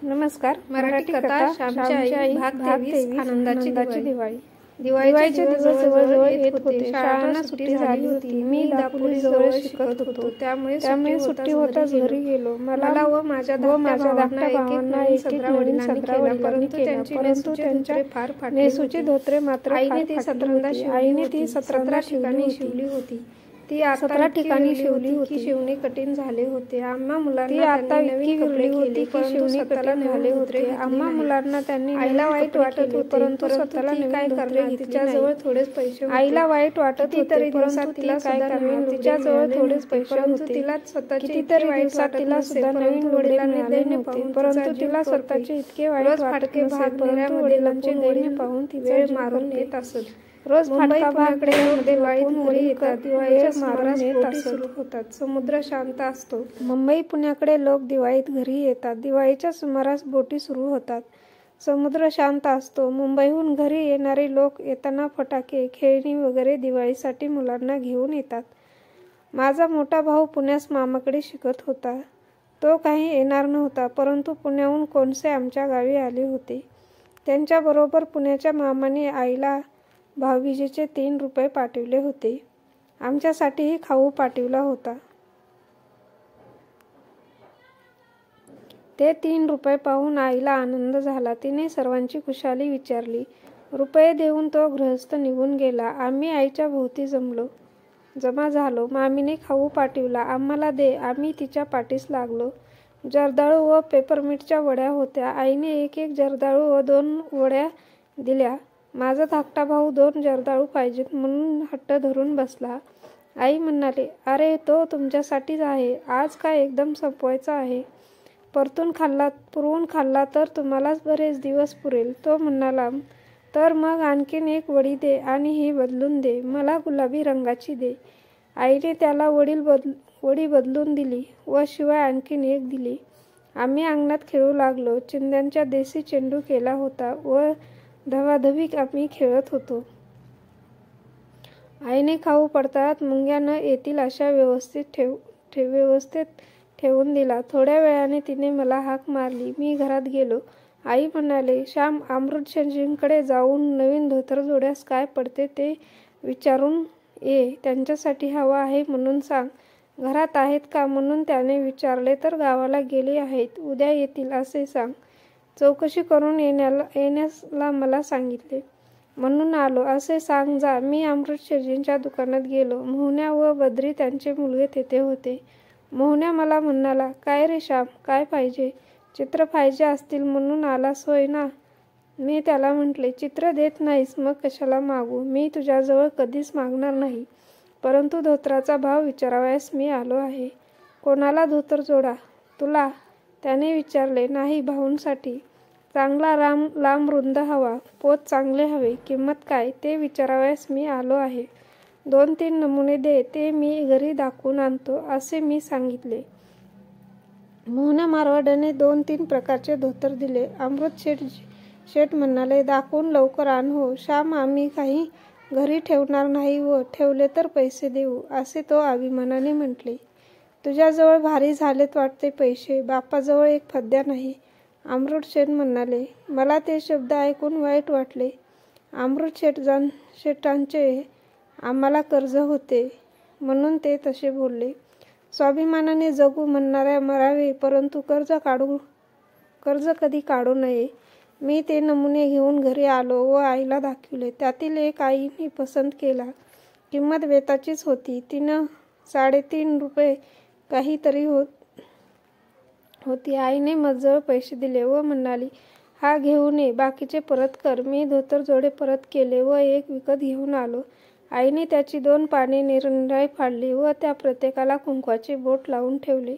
नमस्कार. मराठी कथा श्यामची आई भाग 23 आनंदाची दिवाळी. दिवाळीचे दिवस जवळ येत होते. शाळांना सुट्टी झाली होती. मी दापोली जवळ शिकत होतो. त्यामुळे सुट्टी होताच घरी गेलो. मला व माझ्या धाकट्या भावांना एक नवीन सदरा वडिलांनी केला, परंतु त्यांच्या नेसूची धोतरे मात्र आईने ती 17 ठिकाणी शिवली होती. ती 17 ठिकाणी शिवली होती. शिवणे कठीण झाले होते. आम्हा मुलांना आता इतकी विरली होती की शिवणे कठीण झाले होते. आम्हा मुलांना त्यांनी आईला वाईट वाटत होते, परंतु स्वतःला काय करणार, तिच्याजवळ थोडेच पैसे होते. आईला वाईट वाटत होते, परंतु तिला काय करणार, तिच्याजवळ थोडेच पैसे होते. कितीतरी दिवसात तिला सुद्धा नवीन वडिलांनी दैन्य पाहून, परंतु तिला स्वतःचे इतके वाईट वाटत नसे, परंतु वडिलांचे दैन्य पाहून ती वेळ मारून येत असत. रोज फाटका भाकडे दिवाळीत घरी येतात. दिवाळीच्या सुमारास बोटी सुरू होतात. समुद्र शांत असतो. मुंबई पुण्याकडे लोक दिवाळीत घरी येतात. दिवाळीच्या सुमारास बोटी सुरू होतात. समुद्र शांत असतो. मुंबईहून घरी येणारे लोक येताना फटाके, खेळणी वगैरे दिवाळीसाठी मुलांना घेऊन येतात. माझा मोठा भाऊ पुण्यास मामाकडे शिकत होता. तो काही येणार नव्हता, परंतु पुण्याहून कोणसे आमच्या गावी आले होते. त्यांच्याबरोबर पुण्याच्या मामाने आईला भाऊबीजेचे 3 रुपये पाठविले होते. आमच्यासाठीही खाऊ पाठविला होता. ते 3 रुपये पाहून आईला आनंद झाला. तिने सर्वांची खुशाली विचारली. रुपये देऊन तो गृहस्थ निघून गेला. आम्ही आईच्या भोवती जमा झालो. मामीने खाऊ पाठविला. आम्हाला दे. आम्ही तिच्या पाठीस लागलो. जर्दाळू व पेपरमिंटच्या वड्या होत्या. आईने एक जर्दाळू व 2 वड्या दिल्या. माझा धाकटा भाऊ 2 जर्दाळू पाहिजेत म्हणून हट्ट धरून बसला. आई म्हणाली, अरे तो तुमच्यासाठीच आहे. आज काय एकदम संपवायचा आहे. पुरवून खाल्ला तर तुम्हालाच बरेच दिवस पुरेल. तो म्हणाला, तर मग आणखीन 1 वडी दे आणि ही बदलून दे. मला गुलाबी रंगाची दे. आईने त्याला वडी बदलून दिली व शिवाय आणखीन 1 दिली. आम्ही अंगणात खेळू लागलो. चिंध्यांचा देशी चेंडू केला होता व धबाधबी आम्ही खेळत होतो. आईने खाऊ पडताळात मुंग्या न येतील अशा व्यवस्थेत ठेवून दिला. थोड्या वेळाने तिने मला हाक मारली. मी घरात गेलो. आई म्हणाले, श्याम, अमृतशेटजींकडे जाऊन नवीन धोतरजोड्यास काय पडते ते विचारून ये. त्यांच्यासाठी हवा आहे म्हणून सांग. घरात आहेत का म्हणून त्याने विचारले तर गावाला गेले आहेत, उद्या येतील असे सांग. चौकशी करून येण्याला मला सांगितले म्हणून आलो असे सांग जा. मी अमृतशेटजींच्या दुकानात गेलो. मोहन्या व बद्री त्यांचे मुलगे तेथे होते. मोहन्या मला म्हणाला, काय रे श्याम, काय पाहिजे? चित्र पाहिजे असतील म्हणून आलास होय ना? मी त्याला म्हटले, चित्र देत नाहीस मग कशाला मागू? मी तुझ्याजवळ कधीच मागणार नाही, परंतु धोतराचा भाव विचारावयास मी आलो आहे. कोणाला धोतर जोडा? तुला? त्याने विचारले. नाही, भाऊंसाठी. चांगला लांब रुंद हवा. पोत चांगले हवे. किंमत काय ते विचारावयास मी आलो आहे. 2-3 नमुने दे, ते मी घरी दाखवून आणतो असे मी सांगितले. मोहन्या मारवाड्याने 2-3 प्रकारचे धोतर दिले. शेठ म्हणाले, दाखवून लवकर आण हो श्याम, आम्ही काही घरी ठेवणार नाही व ठेवले तर पैसे देऊ असे तो अभिमानाने म्हटले. तुझ्याजवळ भारी झालेत वाटते पैसे. बापाजवळ 1 फद्या नाही. अमृतशेठ म्हणाले. मला ते शब्द ऐकून वाईट वाटले. अमृतशेठांचे आम्हाला कर्ज होते म्हणून ते तसे बोलले. स्वाभिमानाने जगू म्हणणाऱ्या मरावे, परंतु कर्ज कधी काढू नये. मी ते नमुने घेऊन घरी आलो व आईला दाखविले. त्यातील 1 आईने पसंत केला. किंमत बेताचीच होती. तिनं 3.5 रुपये काहीतरी होती. आईने मजळ पैसे दिले व म्हणाली, हा घेऊन ये, बाकीचे परत कर. मी धोतर जोडे परत केले व 1 विकत घेऊन आलो. आईने त्याची 2 पाने निरनिराळी फाडली व त्या प्रत्येकाला कुंकवाचे बोट लावून ठेवले.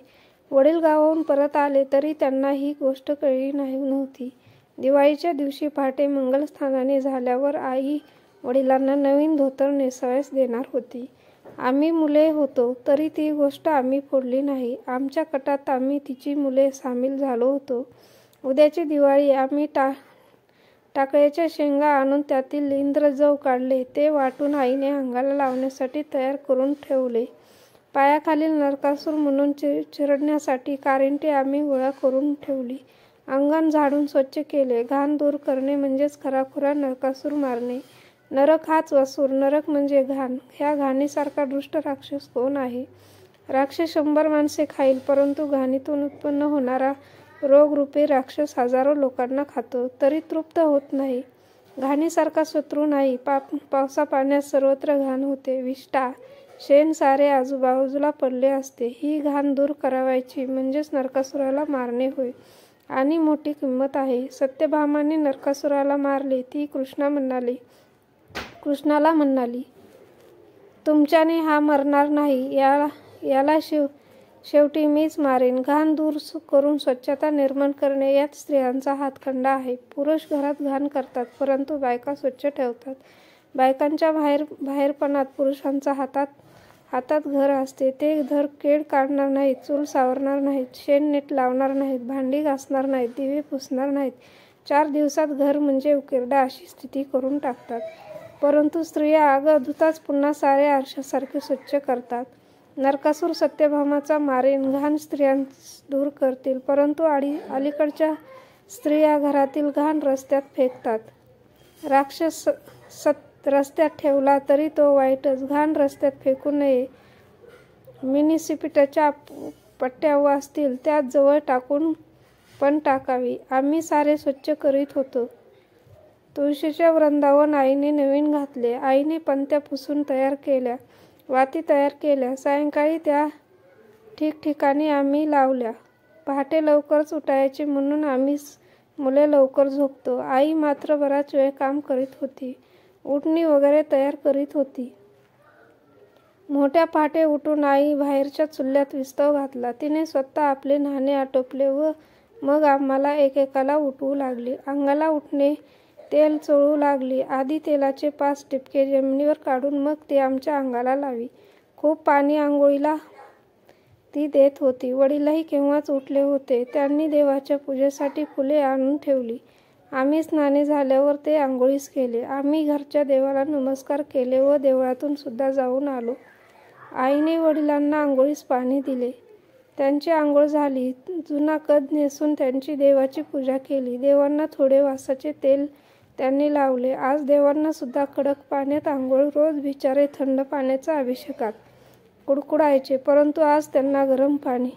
वडील गावाहून परत आले तरी त्यांना ही गोष्ट कळली नव्हती. दिवाळीच्या दिवशी पहाटे मंगलस्थानाने झाल्यावर आई वडिलांना नवीन धोतर नेसावयास देणार होती. आम्ही मुले होतो तरी ती गोष्ट आम्ही फोडली नाही. आमच्या कटात आम्ही तिची मुले सामील झालो होतो. उद्याची दिवाळी. आम्ही टाकळ्याच्या शेंगा आणून त्यातील इंद्रजव काढले. ते वाटून आईने अंगाला लावण्यासाठी तयार करून ठेवले. पायाखालील नरकासूर म्हणून चिरडण्यासाठी कारिंटे आम्ही गोळा करून ठेवली. अंगण झाडून स्वच्छ केले. घाण दूर करणे म्हणजेच खराखुरा नरकासूर मारणे. नरक हाच वसूर, नरक म्हणजे घाण. ह्या घाणीसारखा दुष्ट राक्षस कोण आहे? राक्षस 100 माणसे खाईल, परंतु घाणीतून उत्पन्न होणारा रोगरूपी राक्षस हजारो लोकांना खातो, तरी तृप्त होत नाही. घाणीसारखा शत्रू नाही. पावसा पाण्यात सर्वत्र घाण होते. विष्ठा, शेण सारे आजूबाजूला पडले असते. ही घाण दूर करावायची म्हणजेच नरकासुराला मारणे होय. आणि मोठी किंमत आहे. सत्यभामाने नरकासुराला मारले. ती कृष्णाला म्हणाली, तुमच्याने हा मरणार नाही. याला शेवटी मीच मारेन. घाण दूर करून स्वच्छता निर्माण करणे यात स्त्रियांचा हातखंडा आहे. पुरुष घरात घाण करतात, परंतु बायका स्वच्छ ठेवतात. बायकांच्या बाहेरपणात पुरुषांच्या हातात घर असते. ते घर केड काढणार नाहीत, चूल सावरणार नाहीत, शेण नीट लावणार नाहीत, भांडी घासणार नाहीत, दिवे पुसणार नाहीत. 4 दिवसात घर म्हणजे उकिरडा अशी स्थिती करून टाकतात. परंतु स्त्रिया धुताच पुन्हा सारे आरशासारखे स्वच्छ करतात. नरकासूर सत्यभामाचा मारेन. घाण स्त्रिया दूर करतील, परंतु अलीकडच्या स्त्रिया घरातील घाण रस्त्यात फेकतात. राक्षस रस्त्यात ठेवला तरी तो वाईटच. घाण रस्त्यात फेकू नये. म्युनिसिपॅलिटीच्या पट्ट्या असतील त्यात जवळ टाकून पण टाकावी. आम्ही सारे स्वच्छ करीत होतो. तुळशीचे वृंदावन आईने नवीन घातले. आईने पंत्या पुसून तयार केल्या, वाती तयार केल्या. सायंकाळी त्या ठिकठिकाणी आम्ही लावल्या. पहाटे लवकरच उठायचे म्हणून आम्ही मुले लवकर झोपतो. आई मात्र बराच वेळ काम करीत होती. उटणी वगैरे तयार करीत होती. मोठ्या पहाटे उठून आई बाहेरच्या चुल्यात विस्तव घातला. तिने स्वतः आपले न्हाणे आटोपले व मग आम्हाला एकेकाला उठवू लागली. अंगाला उठणे, तेल चोळू लागली. आधी तेलाचे 5 टिपके जमिनीवर काढून मग ते आमच्या अंगाला लावी. खूप पाणी आंघोळीला ती देत होती. वडीलही केव्हाच उठले होते. त्यांनी देवाच्या पूजेसाठी फुले आणून ठेवली. आम्ही स्नाने झाल्यावर ते आंघोळीस गेले. आम्ही घरच्या देवाला नमस्कार केले व देवळातून सुद्धा जाऊन आलो. आईने वडिलांना आंघोळीस पाणी दिले. त्यांची आंघोळ झाली. जुना कद नेसून त्यांची देवाची पूजा केली. देवांना थोडे वासाचे तेल त्यांनी लावले. आज देवांना सुद्धा कडक पाण्यात आंघोळ. रोज बिचारे थंड पाण्याचा अभिषेकात कुडकुडायचे, परंतु आज त्यांना गरम पाणी.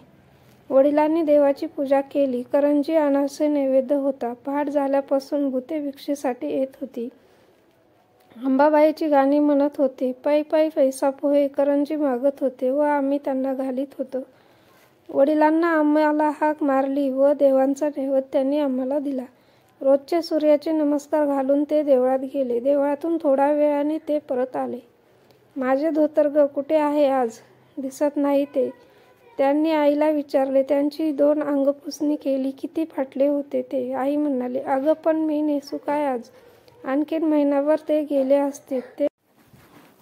वडिलांनी देवाची पूजा केली. करंजी अनारसे नैवेद्य होता. पहाट झाल्यापासून भूते भिक्षेसाठी येत होती. अंबाबाईची गाणी म्हणत होते. पै पै पैसा पोहे करंजी मागत होते व आम्ही त्यांना घालीत होतो. वडिलांना आम्हाला हाक मारली व देवांचा नैवेद्य त्यांनी आम्हाला दिला. रोजचे सूर्याचे नमस्कार घालून ते देवळात गेले. देवळातून थोडा वेळाने ते परत आले. माझे धोतर ग कुठे आहे आज? दिसत नाही ते. त्यांनी आईला विचारले. त्यांची 2 अंगपुसणी केली. किती फाटले होते ते. आई म्हणाली, अगं पण मी नेसू काय आज? आणखीन महिनाभर ते गेले असते.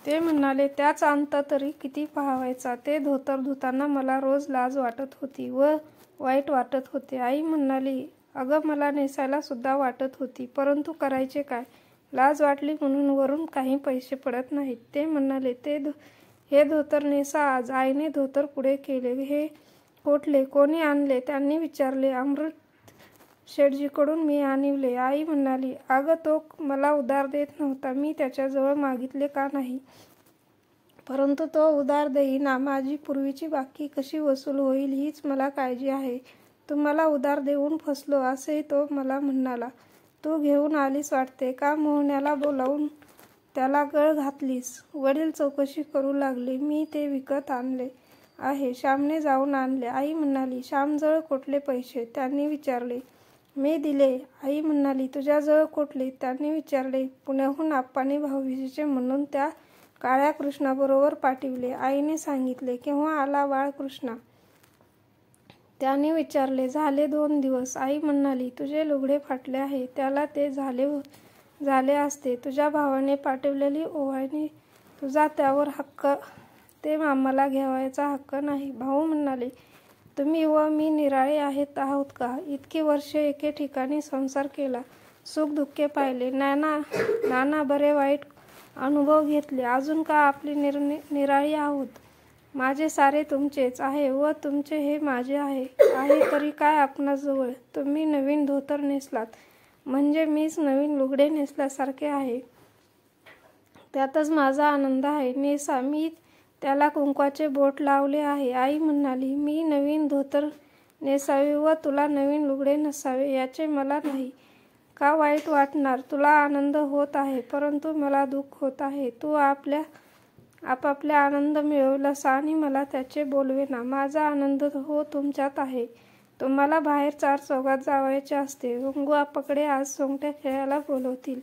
ते म्हणाले, त्याच अंत तरी किती पहावायचा. ते धोतर धुताना मला रोज लाज वाटत होती व वाईट वाटत होते. आई म्हणाली, अगं मला नेसायला सुद्धा वाटत होती, परंतु करायचे काय? लाज वाटली म्हणून वरून काही पैसे पडत नाहीत. ते म्हणाले, हे धोतर नेसा आज. आईने धोतर पुढे केले. हे कोठले? कोणी आणले? त्यांनी विचारले. अमृत शेठजीकडून मी आणले. आई म्हणाली, अगं तो मला उधार देत नव्हता. मी त्याच्याजवळ मागितले का नाही, परंतु तो उधार देईना. माझी पूर्वीची बाकी कशी वसूल होईल हीच मला काळजी आहे. तुम्हाला उधार देऊन फसलो असे तो मला म्हणाला. तू घेऊन आलीस वाटते. का मोहण्याला बोलावून त्याला गळ घातलीस? वडील चौकशी करू लागले. मी ते विकत आणले आहे. श्यामने जाऊन आणले. आई म्हणाली, श्यामजवळ कोठले पैसे? त्यांनी विचारले. मी दिले. आई म्हणाली, तुझ्याजवळ कोठले? त्यांनी विचारले. पुण्याहून आप्पाने भाऊबीजेचे म्हणून त्या काळ्या कृष्णाबरोबर पाठविले. आईने सांगितले. केव्हा आला बाळ कृष्णा? त्याने विचारले. झाले 2 दिवस. आई म्हणाली, तुझे लुगडे फाटले आहे. त्याला ते झाले असते. तुझ्या भावाने पाठवलेली ओवाळणी तुझा त्यावर हक्क. ते आम्हाला घ्यावयाचा हक्क नाही. भाऊ म्हणाले, तुम्ही व मी निराळे आहोत का? इतकी वर्षे एके ठिकाणी संसार केला. सुख दुःखे पाहिले. नाना बरे वाईट अनुभव घेतले. अजून का आपली निराळी आहोत? माझे सारे तुमचेच आहे व तुमचे हे माझे आहे. आहे तरी काय आपणाजवळ? तुम्ही नवीन धोतर नेसलात म्हणजे मीच नवीन लुगडे नेसल्यासारखे आहे. त्यातच माझा आनंद आहे. नेसा. मी त्याला कुंकवाचे बोट लावले आहे. आई म्हणाली, मी नवीन धोतर नेसावे व तुला नवीन लुगडे नसावे याचे मला नाही का वाईट वाटणार? तुला आनंद होत आहे, परंतु मला दुःख होत आहे. तू आपापल्या आनंद मिळवलास आणि मला त्याचे बोलवेना. माझा आनंद हो तुमच्यात आहे. तुम्हाला बाहेर 4 चौघात जावायचे असते. रुंगू पकडे आज सोंगट्या खेळायला बोलवतील.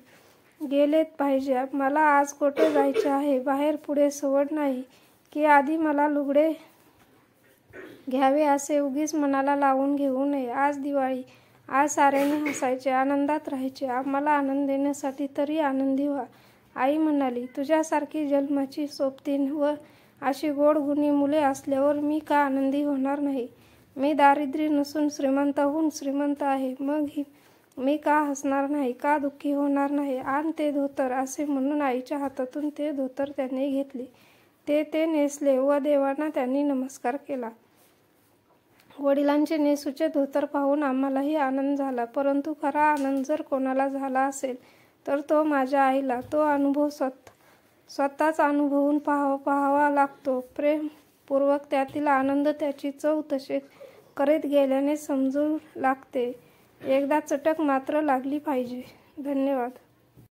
गेलेत पाहिजे. मला आज कोठे जायचे आहे? बाहेर पुढे सवड नाही की आधी मला लुगडे घ्यावे असे उगीच मनाला लावून घेऊ नये. आज दिवाळी. आज साऱ्यांनी हसायचे, आनंदात राहायचे. आम्हाला आनंद देण्यासाठी तरी आनंदी व्हा. आई म्हणाली, तुझ्यासारखी जन्माची सोबतीण व अशी गोडगुणी मुले असल्यावर मी का आनंदी होणार नाही? मी दारिद्र्य नसून श्रीमंताहून श्रीमंत आहे. मग मी का हसणार नाही? का दुःखी होणार नाही? आण ते धोतर असे म्हणून आईच्या हातातून ते धोतर त्यांनी घेतले. ते नेसले व देवांना त्यांनी नमस्कार केला. वडिलांचे नेसूचे धोतर पाहून आम्हालाही आनंद झाला. परंतु खरा आनंद जर कोणाला झाला असेल तर तो माझ्या आईला. तो अनुभव स्वतःच अनुभवून पाहावा लागतो. प्रेमपूर्वक त्यातील आनंद, त्याची चव तसे करीत गेल्याने समजू लागते. एकदा चटक मात्र लागली पाहिजे. धन्यवाद.